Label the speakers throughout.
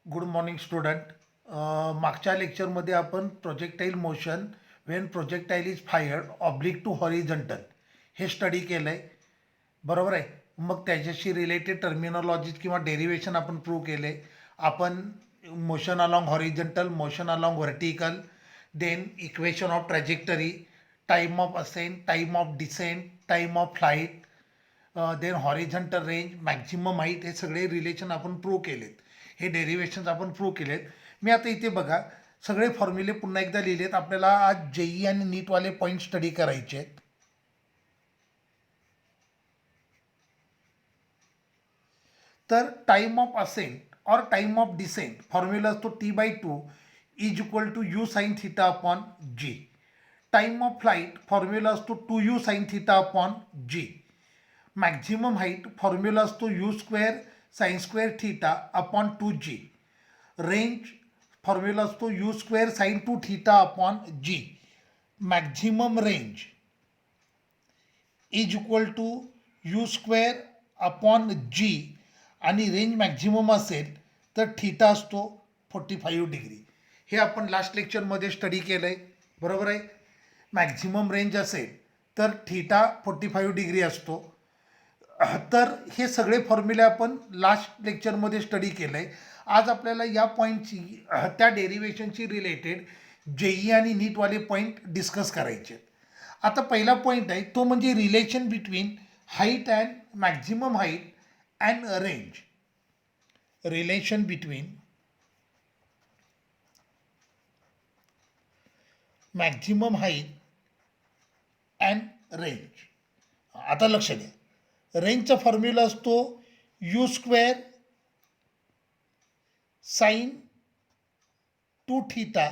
Speaker 1: Good morning student. मागच्या लेक्चरमध्ये आपण projectile motion when projectile is fired oblique to horizontal हे स्टडी केलं आहे, बरोबर आहे. मग त्याच्याशी रिलेटेड टर्मिनॉलॉजीज किंवा डेरिवेशन आपण प्रूव्ह केले. आपण motion along horizontal, motion along vertical, then equation of trajectory, time of ascent, time of descent, time of flight, then horizontal range, maximum height, हे सगळे रिलेशन आपण प्रूव्ह केलेत. हे डेरिवेशन्स आपण प्रूव्ह केलेत. मी आता इथे बघा सगळे फॉर्म्युले पुन्हा एकदा लिहिलेत. आपल्याला आज जेई आणि नीटवाले पॉईंट स्टडी करायचे आहेत. तर टाईम ऑफ असेंट और टाईम ऑफ डिसेंट फॉर्म्युला असतो T/2 is equal to u sine theta upon g. Time of flight formula असतो 2u sine theta upon g. Maximum height formula असतो u square sine square theta upon 2g. Range formula असतो u square sine 2 theta upon g. Maximum range is equal to u square upon g, आणि range maximum असेल तर theta असतो 45 degree. हे आपण last लेक्चरमध्ये study केलं आहे, बरोबर आहे. मॅक्झिमम रेंज असेल तर थिटा 45 डिग्री असतो. तर हे सगळे फॉर्म्युले आपण लास्ट लेक्चरमध्ये स्टडी केलं आहे. आज आपल्याला या पॉईंटची त्या डेरिवेशनशी रिलेटेड जेई आणि नीटवाले पॉईंट डिस्कस करायचे आहेत. आता पहिला पॉईंट आहे तो म्हणजे relation between height and maximum height and range. Relation between maximum height and range. आता लक्ष द्या, रेंजचा फॉर्म्युला असतो u square sine 2 theta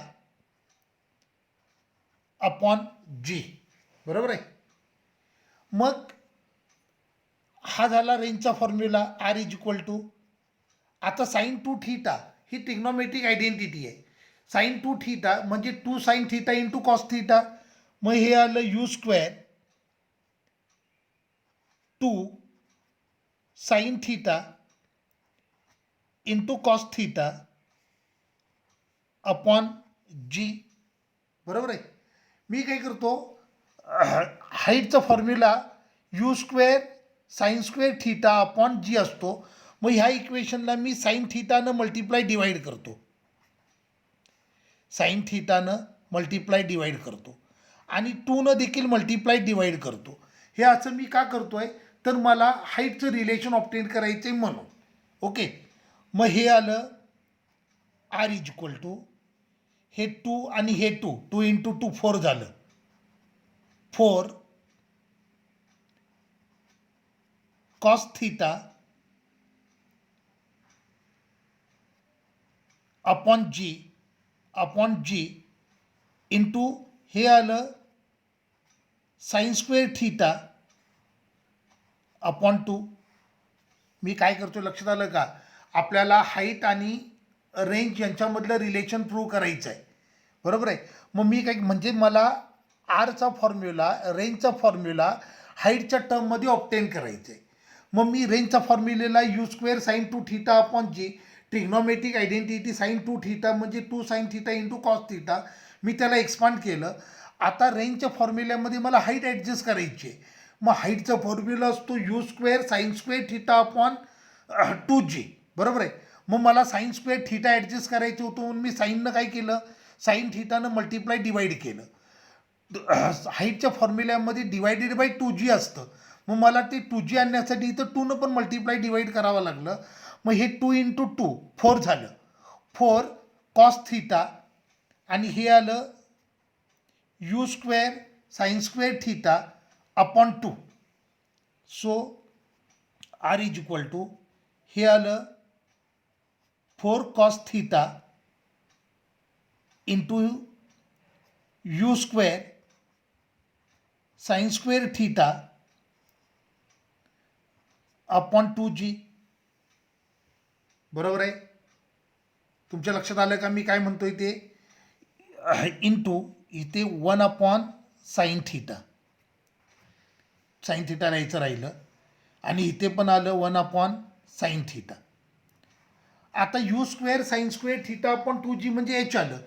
Speaker 1: upon g, बरोबर आहे. मग हा झाला रेंजचा formula R is equal to. आता साइन 2 थीटा ही ट्रिग्नोमेट्रिक आयडेंटिटी आहे. साइन 2 थीटा म्हणजे 2 sine theta into cos theta. मग हे आलं u square 2 sine theta into cos theta upon g, बरोबर आहे. मी काय करतो, हाईटचा formula u square sine square theta upon g असतो. मग ह्या इक्वेशनला मी साइन थीटानं मल्टिप्लाय डिवाइड करतो, साइन थीटानं मल्टिप्लाय डिवाइड करतो आणि 2नं देखील मल्टिप्लाय डिवाइड करतो. हे असं मी का करतोय, तर मला हाईटचं रिलेशन ऑब्टेन करायचं आहे म्हणून. ओके. मग हे आलं आर इज इक्वल टू हे 2 आणि हे 2, 2 इंटू 2 4 झालं. 4 कॉस थीटा अपॉन जी इंटू हे आलं साइन स्क्वेअर थीटा अपॉन 2. मी काय करतो लक्षात आलं का, आपल्याला हाईट आणि रेंज यांच्यामधलं रिलेशन प्रूव्ह करायचं आहे, बरोबर आहे. मग मी काय म्हणजे मला आरचा फॉर्म्युला, रेंजचा फॉर्म्युला हाईटच्या टर्ममध्ये ऑब्टेन करायचं आहे. मग मी रेंजचा फॉर्म्युलेला u square sine 2 theta upon g, trigonometric identity sine 2 theta म्हणजे 2 sine theta into cos theta, मी त्याला एक्सपांड केलं. आता रेंजच्या फॉर्म्युल्यामध्ये मला हाईट ॲडजस्ट करायची आहे. मग हाईटचा फॉर्म्युला असतो u square sine square theta upon 2g, बरोबर आहे. मग मला साइन स्क्वेअर थीटा ॲडजस्ट करायचं होतं म्हणून मी साईननं काय केलं, साइन थीटानं मल्टिप्लाय डिवाइड केलं. हाईटच्या फॉर्म्युल्यामध्ये डिवायडेड बाय 2g असतं. मग मला ते 2g आणण्यासाठी इथं 2नं पण मल्टिप्लाय डिवाइड करावं लागलं. मग हे 2 इंटू 2 4 झालं. 4 कॉस थीटा आणि हे आलं u square sine square theta upon 2. So R is equal to हे आलं 4 cos theta into u square sine square theta upon 2g, बरोबर आहे. तुमच्या लक्षात आलं का मी काय म्हणतोय ते. इंटू इथे 1 upon sine theta, sine theta लिहायचं राहिलं, आणि इथे पण आलं 1 अपॉन साइन थीटा. आता u square sine square theta upon 2g म्हणजे एच आलं.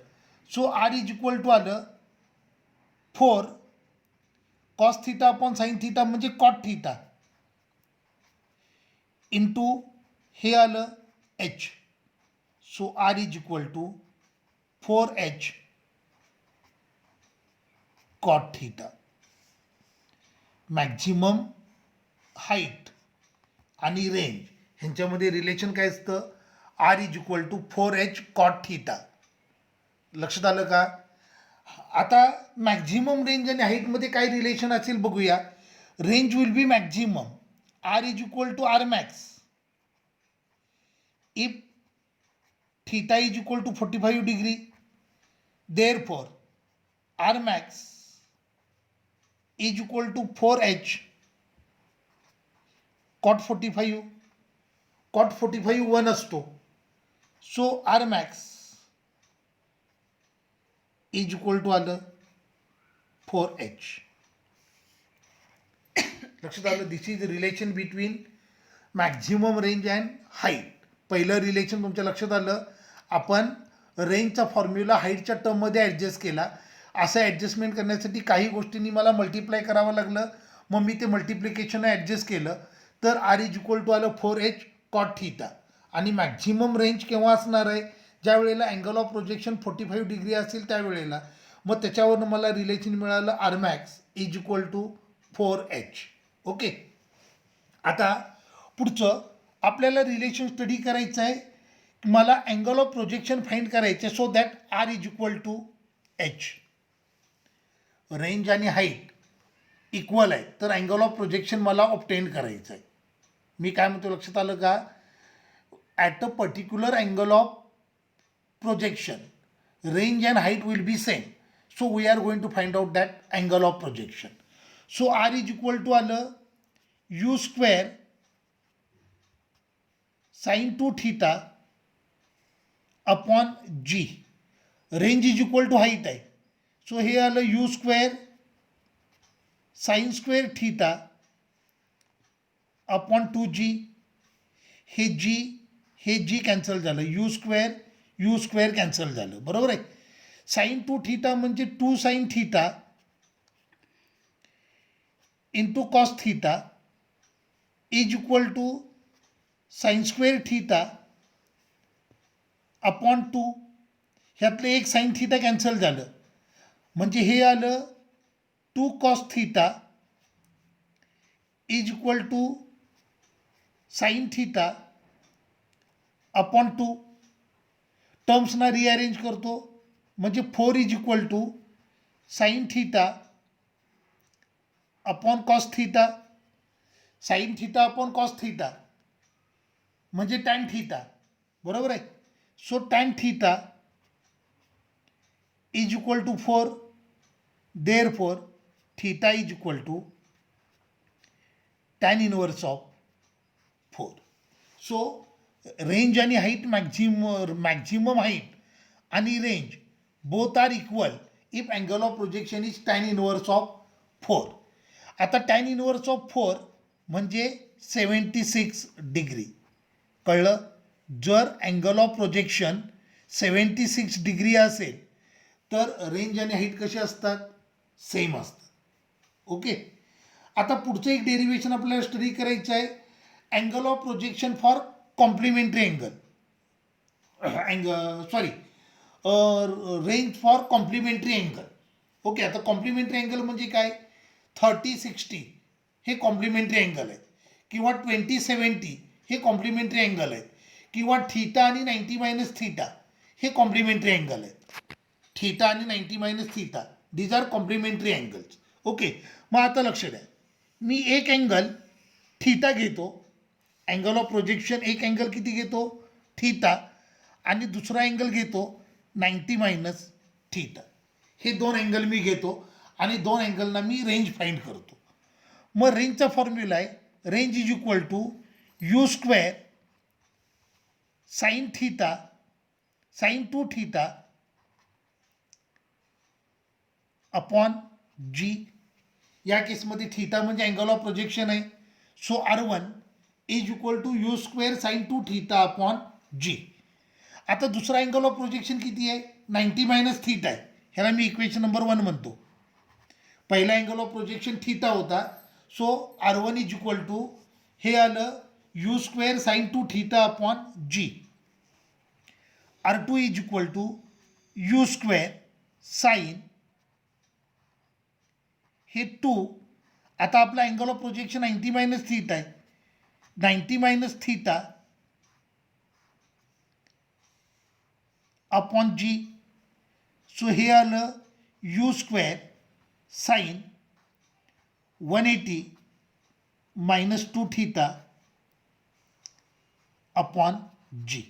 Speaker 1: So R is equal to आलं 4 cos theta upon sine theta म्हणजे कॉट थिटा इंटू हे आलं H. So R is equal to 4h cot theta. Maximum height आणि range ह्यांच्यामध्ये relation काय असतं, R is equal to 4h cot theta. लक्षात आलं का? आता मॅक्झिमम रेंज आणि हाईटमध्ये काय रिलेशन असेल बघूया. Range will be maximum, R is equal to R max if theta is equal to 45 degree. Therefore R max is equal to 4h cot 45. Cot 45 1 असतो. So R max is equal to आलं 4h. लक्षात आलं. This is relation between maximum range and height. पहिलं relation तुमच्या लक्षात आलं. आपण रेंजचा फॉर्म्युला हाईटच्या टर्ममध्ये ॲडजस्ट केला. असं ॲडजस्टमेंट करण्यासाठी काही गोष्टींनी मला मल्टिप्लाय करावं लागलं. मग मी ते मल्टिप्लिकेशन ॲडजस्ट केलं. तर आर इज इक्वल टू आलं 4h कॉट थिटा. आणि मॅक्झिमम रेंज केव्हा असणार आहे, ज्या वेळेला अँगल ऑफ प्रोजेक्शन 45 डिग्री असेल त्यावेळेला. मग त्याच्यावरनं मला रिलेशन मिळालं R max is equal to 4h. Okay. आता पुढचं आपल्याला रिलेशन स्टडी करायचं आहे. मला अँगल ऑफ प्रोजेक्शन फाइंड करायचे. So that R is equal to H. Range आणि हाईट इक्वल आहे तर अँगल ऑफ प्रोजेक्शन मला ऑब्टेन करायचं आहे. मी काय म्हणतो लक्षात आलं का? At a particular angle of projection range and height will be same. So we are going to find out that angle of projection. So r is equal to आलं u square sin 2 theta upon g. Range is equal to height आहे. So हे आलं u square sin square theta upon 2g. हे g cancel झालं. U square cancel झालं. बरोबर आहे. Sine 2 theta म्हणजे 2 sine theta into cos theta is equal to sine square theta upon 2. ह्यातलं एक साईन थिटा कॅन्सल झालं म्हणजे हे आलं 2 cos theta is equal to sine theta upon 2. टर्म्सना रिअरेंज करतो म्हणजे 4 is equal to sine theta upon cos theta. Sine theta upon cos theta म्हणजे टॅन थिटा. बरोबर आहे. So tan theta is equal to 4. Therefore theta is equal to tan inverse of 4. So range आणि height maximum height आणि range both are equal if angle of projection is tan inverse of 4. आता tan inverse of 4 म्हणजे 76 degree. कळलं. जर angle of projection 76 degree असेल तर range आणि height कसे असतात, सेम असतात. ओके. आता पुढचं एक डेरिवेशन आपल्याला स्टडी करायचं आहे. Angle of projection for complementary range for complementary angle. Okay. आता कॉम्प्लिमेंटरी अँगल म्हणजे काय, 30-60 हे कॉम्प्लिमेंटरी अँगल आहेत किंवा 20-70 हे कॉम्प्लिमेंटरी अँगल आहेत किंवा थीटा आणि 90 - थीटा हे कॉम्प्लिमेंटरी अँगल आहेत. थीटा आणि 90 - theta these are complementary angles. Okay. मग आता लक्ष द्या. मी एक अँगल थीटा घेतो. अँगल ऑफ प्रोजेक्शन एक अँगल किती घेतो, थीटा. आणि दुसरा अँगल घेतो 90 - थीटा. हे दोन अँगल मी घेतो आणि दोन अँगलना मी रेंज फाइंड करतो. मग रेंजचा फॉर्म्युला आहे, range is equal to u square sine theta sine 2 theta upon g. या केसमध्ये थीटा म्हणजे अँगल ऑफ प्रोजेक्शन आहे. So R1 is equal to u square sine 2 theta upon g. आता दुसरा अँगल ऑफ प्रोजेक्शन किती आहे 90 minus theta आहे, ह्याला मी इक्वेशन नंबर 1 म्हणतो. पहिला अँगल ऑफ प्रोजेक्शन थीटा होता, so R1 is equal to हे आलं u square sine 2 theta upon g. R2 is equal to u square sine हे 2. आता आपला angle of projection 90 minus theta आहे, 90 minus theta upon g. So हे आलं u square sine 180 minus 2 theta upon g.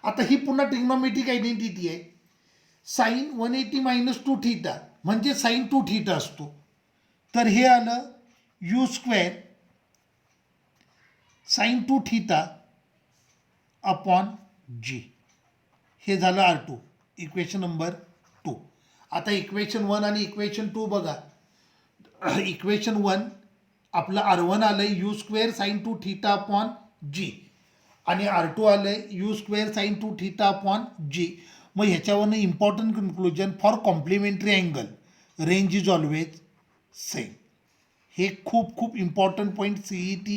Speaker 1: आता ही पुन्हा ट्रिग्नोमेट्रिक आयडेंटिटी आहे. साईन 180 मायनस 2 थीटा म्हणजे साईन 2 थीटा असतो. तर हे आलं u square sine 2 theta upon g. हे झालं R2 इक्वेशन नंबर 2. आता इक्वेशन 1 आणि इक्वेशन 2 बघा. इक्वेशन 1 आपलं R1 आलंय u square sine 2 theta upon g आणि R2 आलंय u square sine 2 theta upon g. मग ह्याच्यावरनं important conclusion for complementary angle range is always same. हे खूप खूप इम्पॉर्टंट पॉईंट CET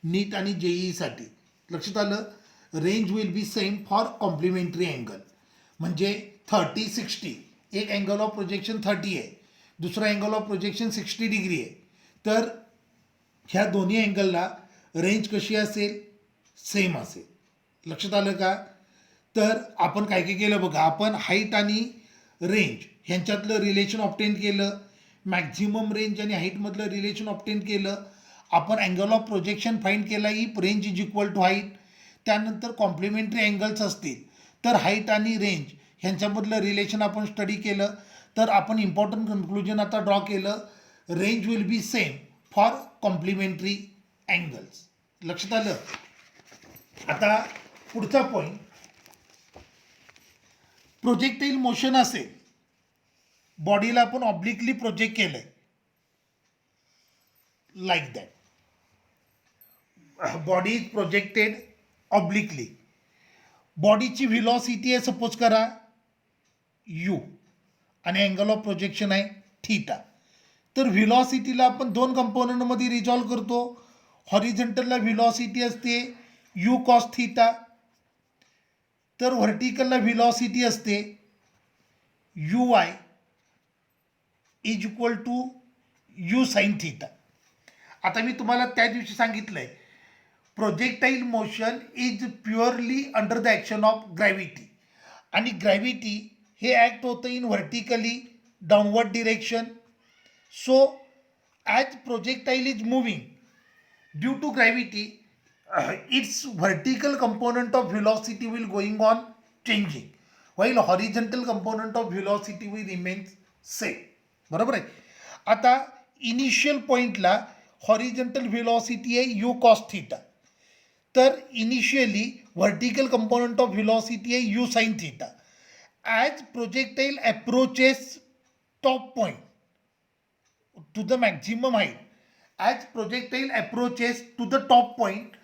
Speaker 1: नीट आणि JEEसाठी लक्षात आलं. Range will be same for complementary angle. म्हणजे 30-60 एक अँगल ऑफ प्रोजेक्शन 30 आहे, दुसरा अँगल ऑफ प्रोजेक्शन 60 डिग्री आहे. तर ह्या दोन्ही अँगलला रेंज कशी असेल सेम असेल. लक्षात आलं का. तर आपण काय काय केलं बघा. आपण हाईट आणि रेंज ह्यांच्यातलं रिलेशन ऑब्टेन केलं, मॅक्झिमम रेंज आणि हाईटमधलं रिलेशन ऑब्टेन केलं. आपण अँगल ऑफ प्रोजेक्शन फाईंड केला if range is equal to height. त्यानंतर कॉम्प्लिमेंटरी अँगल्स असतील तर हाईट आणि रेंज ह्यांच्यामधलं रिलेशन आपण स्टडी केलं. तर आपण इम्पॉर्टंट कन्क्लुजन आता ड्रॉ केलं. Range will be same for complementary angles. लक्षात आलं. आता पुढचा पॉईंट, प्रोजेक्टाईल मोशन असेल, बॉडीला आपण ऑब्लिकली प्रोजेक्ट केलंय like that. Body is projected obliquely. बॉडीची व्हिलॉसिटी आहे सपोज करा यू आणि अँगल ऑफ प्रोजेक्शन आहे थीटा. तर व्हिलॉसिटीला आपण दोन कंपोनंटमध्ये रिझॉल्व करतो. हॉरिझॉन्टलला व्हिलॉसिटी असते यू कॉस थीटा, तर व्हर्टिकलला व्हिलॉसिटी असते u y is equal to u sine theta. आता मी तुम्हाला त्या दिवशी सांगितलं आहे projectile motion is purely under the action of gravity. आणि ग्रॅव्हिटी हे ॲक्ट होतं in vertically downward direction. So as projectile is moving due to gravity its vertical component of velocity will going on changing while horizontal component of velocity will remain same. बरोबर आहे. आता initial पॉईंटला horizontal velocity आहे u cos theta. तर initially vertical component of velocity आहे u sine theta. As projectile approaches top point to the maximum height, as projectile approaches to the top point,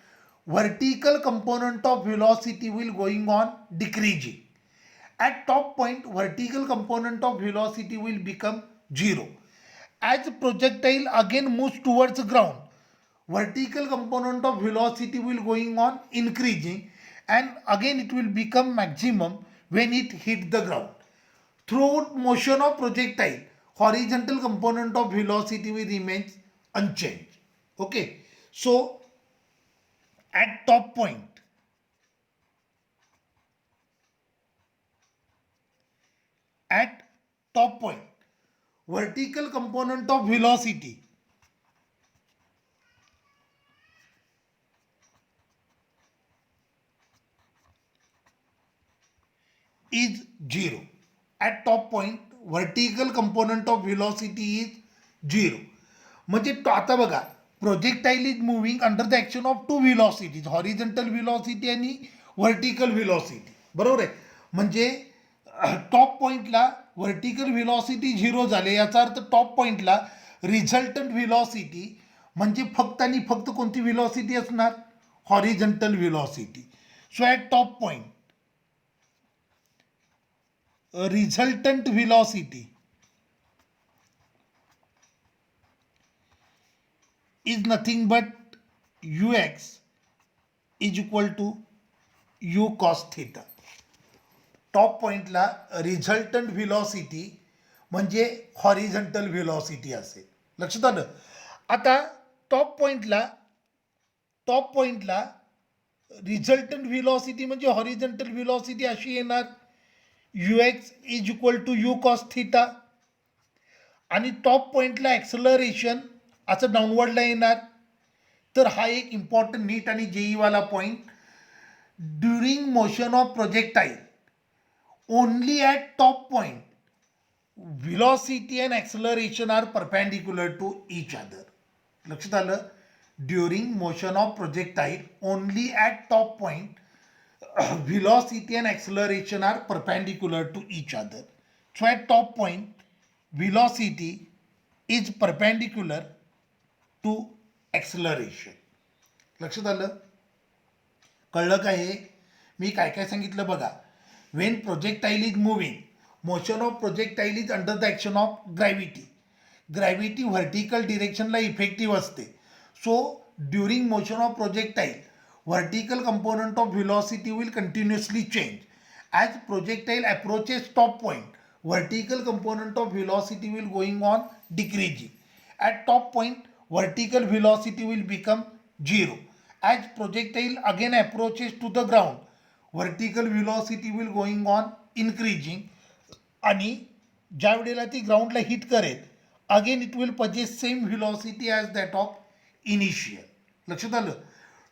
Speaker 1: vertical component of velocity will going on decreasing. At top point vertical component of velocity will become 0. As projectile again moves towards ground, vertical component of velocity will going on increasing and again it will become maximum when it hit the ground. Throughout motion of projectile, horizontal component of velocity will remain unchanged. Okay, so at top point, vertical component of velocity is 0. At top point vertical component of velocity is 0. म्हणजे आता बघा projectile is moving under the action of two velocities, horizontal velocity आणि vertical velocity. बरोबर आहे. म्हणजे top पॉईंटला vertical velocity 0 झाले, याचा अर्थ टॉप पॉईंटला रिझल्टंट व्हिलॉसिटी म्हणजे फक्त आणि फक्त कोणती व्हिलॉसिटी असणार, horizontal velocity. So at top point resultant velocity is nothing but ux is equal to u cos theta. Top पॉईंटला रिझल्टंट व्हेलॉसिटी म्हणजे हॉरिझॉन्टल व्हेलॉसिटी असेल. लक्षात आलं. आता टॉप पॉईंटला रिझल्टंट व्हेलॉसिटी म्हणजे हॉरिझॉन्टल व्हेलॉसिटी अशी येणार ux is equal to u cos theta, आणि टॉप पॉईंटला ॲक्सलरेशन असं डाऊनवर्डला येणार. तर हा एक इम्पॉर्टंट नीट आणि जेईवाला point. During motion of projectile only at top point velocity and acceleration are perpendicular to each other. लक्षात आलं. During motion of projectile only at top point velocity and acceleration are perpendicular to each other. So at top point velocity is perpendicular to acceleration. लक्षात आलं. कळलं का हे? मी काय काय सांगितलं बघा. When projectile is moving, motion of projectile is under the action of gravity. Gravity vertical डिरेक्शनला इफेक्टिव्ह असते. So during motion of projectile vertical component of velocity will continuously change. As projectile approaches top point, vertical component of velocity will going on decreasing. At top point, vertical velocity will become zero. As projectile again approaches to the ground, vertical velocity will going on increasing. आणि ज्या वेळेला ती ग्राउंडला hit करेल again it will possess same velocity as that of initial. लक्षात आलं.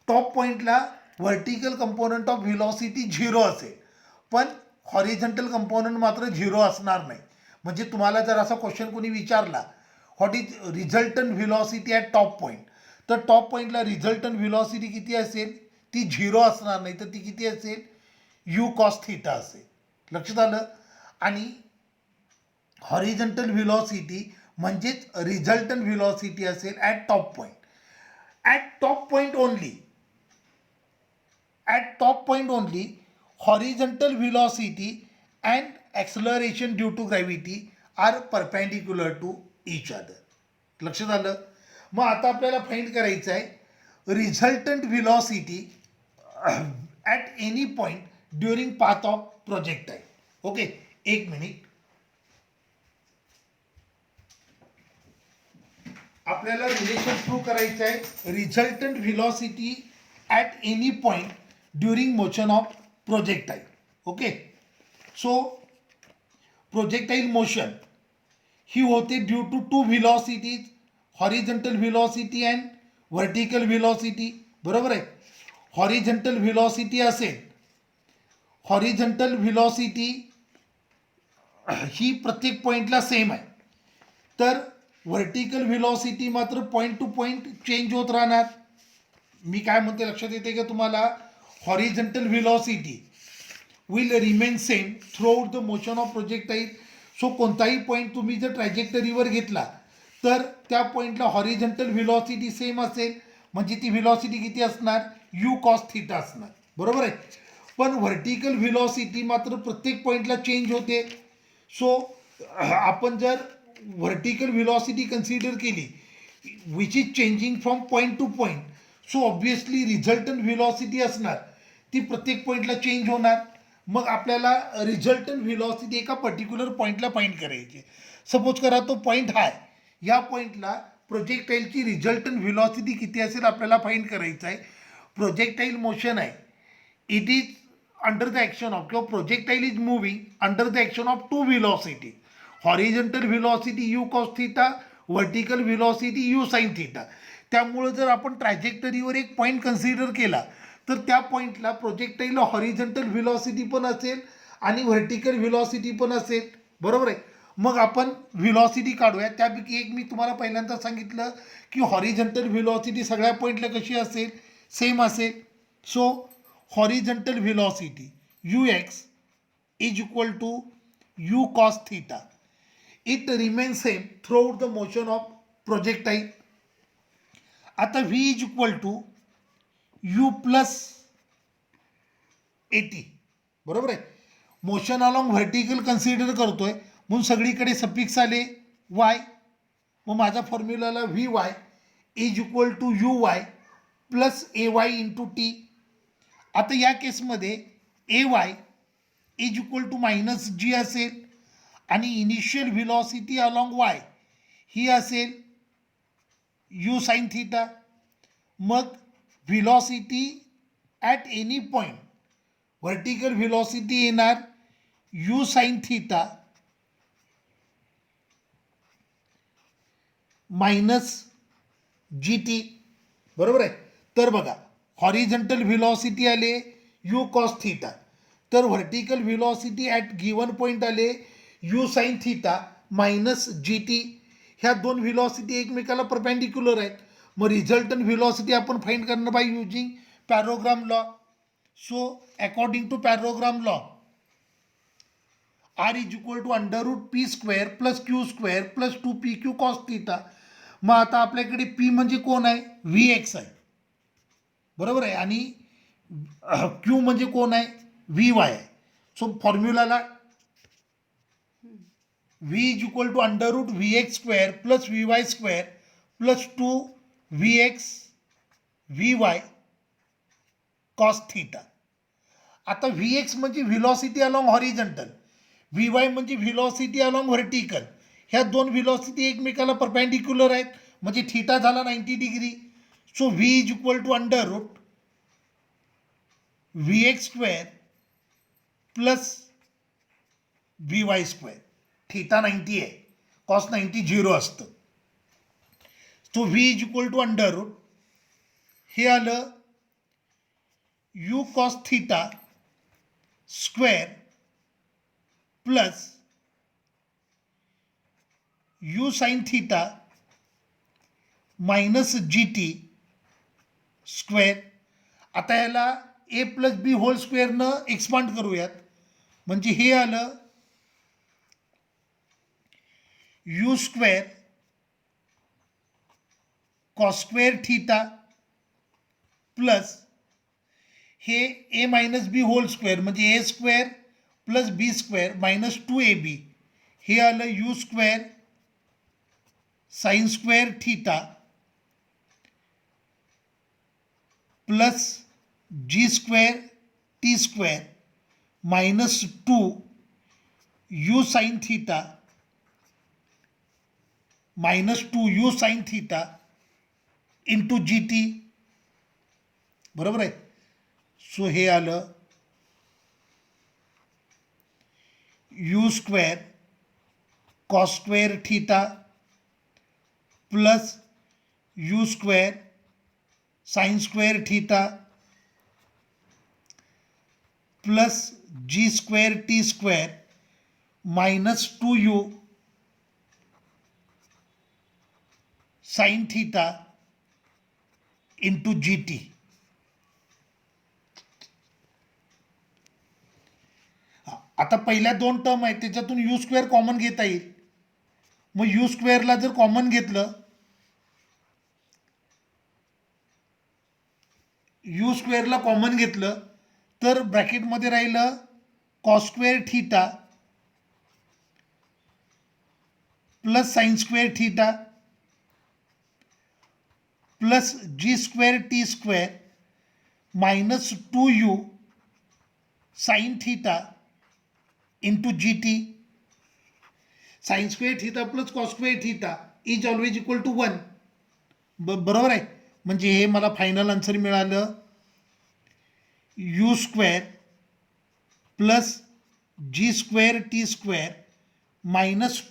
Speaker 1: Top पॉईंटला vertical component of velocity zero असेल, पण हॉरिझॉन्टल कंपोनंट मात्र झिरो असणार नाही. म्हणजे तुम्हाला जर असा क्वेश्चन कोणी विचारला what is resultant velocity at top point, तर टॉप पॉईंटला रिझल्टंट व्हेलॉसिटी किती असेल? ती झिरो असणार नाही, तर ती किती असेल? यू कॉस थिटा असेल. लक्षात आलं. आणि हॉरिझॉन्टल व्हेलॉसिटी म्हणजेच रिझल्टंट व्हेलॉसिटी असेल at top point. At top point only, at top point only, horizontal velocity and acceleration due to gravity are perpendicular to each other. लक्षात आलं. मग आता आपल्याला फाइंड करायचं आहे resultant velocity at any point during path of projectile. Okay, एक minute. आपल्याला relation prove करायचं आहे resultant velocity at any point during motion of projectile. Okay, so projectile motion ही होते due to two velocities, horizontal velocity and vertical velocity. बरोबर आहे. Horizontal velocity असेल, horizontal velocity ही प्रत्येक पॉईंटला सेम आहे, तर व्हर्टिकल व्हेलॉसिटी मात्र पॉईंट टू पॉईंट चेंज होत राहणार. मी काय म्हणते लक्षात येते का तुम्हाला? Horizontal velocity will remain same throughout the motion of projectile. So कोणताही पॉईंट तुम्ही जर ट्रॅजेक्टरीवर घेतला तर त्या पॉईंटला हॉरिझॉन्टल व्हेलॉसिटी सेम असेल, म्हणजे ती व्हेलॉसिटी किती असणार? यू कॉस थिटा असणार. बरोबर आहे. पण व्हर्टिकल व्हेलॉसिटी मात्र प्रत्येक पॉईंटला चेंज होते. सो आपण जर व्हर्टिकल व्हेलॉसिटी कन्सिडर केली which is changing from point to point, so obviously resultant velocity असणार ती प्रत्येक पॉईंटला चेंज होणार. मग आपल्याला रिझल्टंट व्हेलॉसिटी एका पर्टिक्युलर पॉईंटला फाइंड करायची. सपोज करा तो पॉईंट हा आहे, या पॉईंटला प्रोजेक्टाईलची रिझल्टंट व्हेलॉसिटी किती असेल आपल्याला फाइंड करायचं आहे. प्रोजेक्टाईल मोशन आहे, it is under the action of, किंवा projectile is moving under the action of two velocity. Horizontal velocity u cos theta, vertical velocity u sine theta. त्यामुळं जर आपण ट्रॅजेक्टरीवर एक पॉईंट कन्सिडर केला तर त्या पॉईंटला प्रोजेक्टाईलला हॉरिझॉन्टल व्हेलॉसिटी पण असेल आणि व्हर्टिकल व्हेलॉसिटी पण असेल. बरोबर आहे. मग आपण व्हेलॉसिटी काढूया. त्यापैकी एक मी तुम्हाला पहिल्यांदा सांगितलं की हॉरिझॉन्टल व्हेलॉसिटी सगळ्या पॉईंटला कशी असेल? सेम असेल. So horizontal velocity u x is equal to u cos theta. It remain same throughout the motion of projectile. आता v is equal to u plus 80. बरोबर आहे. मोशन अलॉंग व्हर्टिकल कन्सिडर करतोय म्हणून सगळीकडे सफिक्स आले y. मग माझ्या फॉर्म्युलाला v y is equal to u y plus a y into t. आता या केसमध्ये a y is equal to minus g असेल आणि इनिशियल व्हिलॉसिटी अलॉंग वाय ही असेल यू साइन थिटा. मग velocity at any point vertical velocity येणार u sine theta minus g t. बरोबर आहे. तर बघा हॉरिझॉन्टल व्हिलॉसिटी आले यू कॉस थिटा, तर vertical velocity at given point आले you sine theta minus g t. ह्या दोन व्हिलॉसिटी एकमेकाला परपेंडिक्युलर आहेत. मग रिझल्टंट व्हिलॉसिटी आपण फाइंड करणार by using parallelogram law. So according to parallelogram law r is equal to under root p square plus q square plus 2pq cos theta. मग आता आपल्याकडे पी म्हणजे कोण आहे व्ही एक्स आहे. बरोबर आहे. आणि क्यू म्हणजे कोण आहे व्ही वाय आहे. सो फॉर्म्युलाला v is equal to under root v x square plus v y square plus 2vx v y cos theta. आता व्ही एक्स म्हणजे velocity along horizontal, v y म्हणजे व्हिलॉसिटी अलॉंग व्हर्टिकल. ह्या दोन velocity एकमेकाला perpendicular आहेत म्हणजे theta झाला 90 degree. So v is equal to under root v x square plus v y square. Theta 90 आहे, कॉस 90 झिरो असतं. So v is equal to under root हे आलं u cos theta square plus u sine theta minus g t square. आता याला a plus b whole स्क्वेअरनं expand करूयात म्हणजे हे आलं u square cos square theta plus हे a minus b hole square म्हणजे a square plus b square minus 2ab. हे आलं u square sine square theta plus g square t square minus 2 u sine theta minus 2 u sine theta into g t. बरोबर आहे. सो हे आलं u square cos square theta plus u square sine square theta plus g square t square minus 2u sine theta into g t. आता पहिल्या दोन term आहेत त्याच्यातून यू स्क्वेअर कॉमन घेता येईल. मग यू स्क्वेअरला जर कॉमन घेतलं यू स्क्वेअरला कॉमन घेतलं तर ब्रॅकेटमध्ये राहिलं cos square theta plus sine square theta plus g square t square minus 2u sine theta into g t. Sine square theta plus cos square theta is always equal to 1. बरोबर आहे. म्हणजे हे मला final answer मिळालं u square plus g square t square minus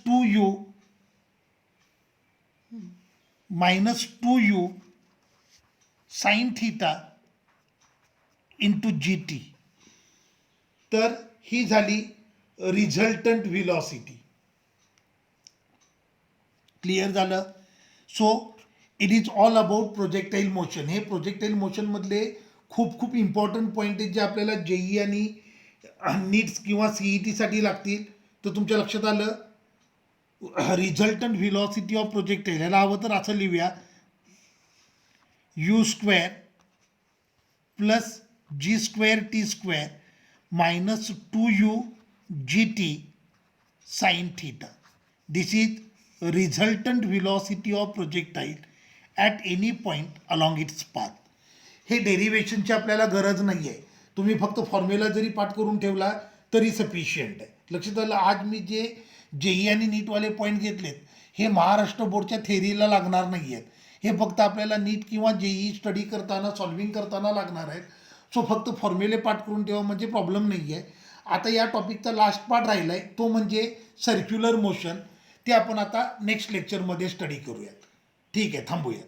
Speaker 1: 2u sine theta into g t. तर ही झाली resultant velocity. Clear झालं. So it is all about projectile motion. हे प्रोजेक्टाईल मोशनमधले खूप खूप इम्पॉर्टंट पॉईंट आहेत जे आपल्याला जेई आणि नीट्स किंवा CET लागतील. तर तुमच्या लक्षात आलं रिझल्टंट व्हिलॉसिटी ऑफ प्रोजेक्टाईल. ह्याला हवं तर असं लिहूया u square plus g square t square minus 2u gt sin theta. This is resultant velocity of projectile at any point along its path. हे डेरिवेशनची आपल्याला गरज नाही आहे, तुम्ही फक्त फॉर्म्युला जरी पाठ करून ठेवला तरी सफिशियंट आहे. लक्षात आलं. आज मी जे जेई आणि नीटवाले पॉईंट घेतलेत हे महाराष्ट्र बोर्डच्या थेरीला लागणार नाही आहेत, हे फक्त आपल्याला नीट किंवा जेई स्टडी करताना सॉल्विंग करताना लागणार आहेत. सो फक्त फॉर्म्युले पाठ करून ठेवा म्हणजे प्रॉब्लेम नाही आहे. आता या टॉपिकचा लास्ट पार्ट राहिला आहे तो म्हणजे सर्क्युलर मोशन. ते आपण आता नेक्स्ट लेक्चरमध्ये स्टडी करूयात. ठीक आहे, थांबूयात.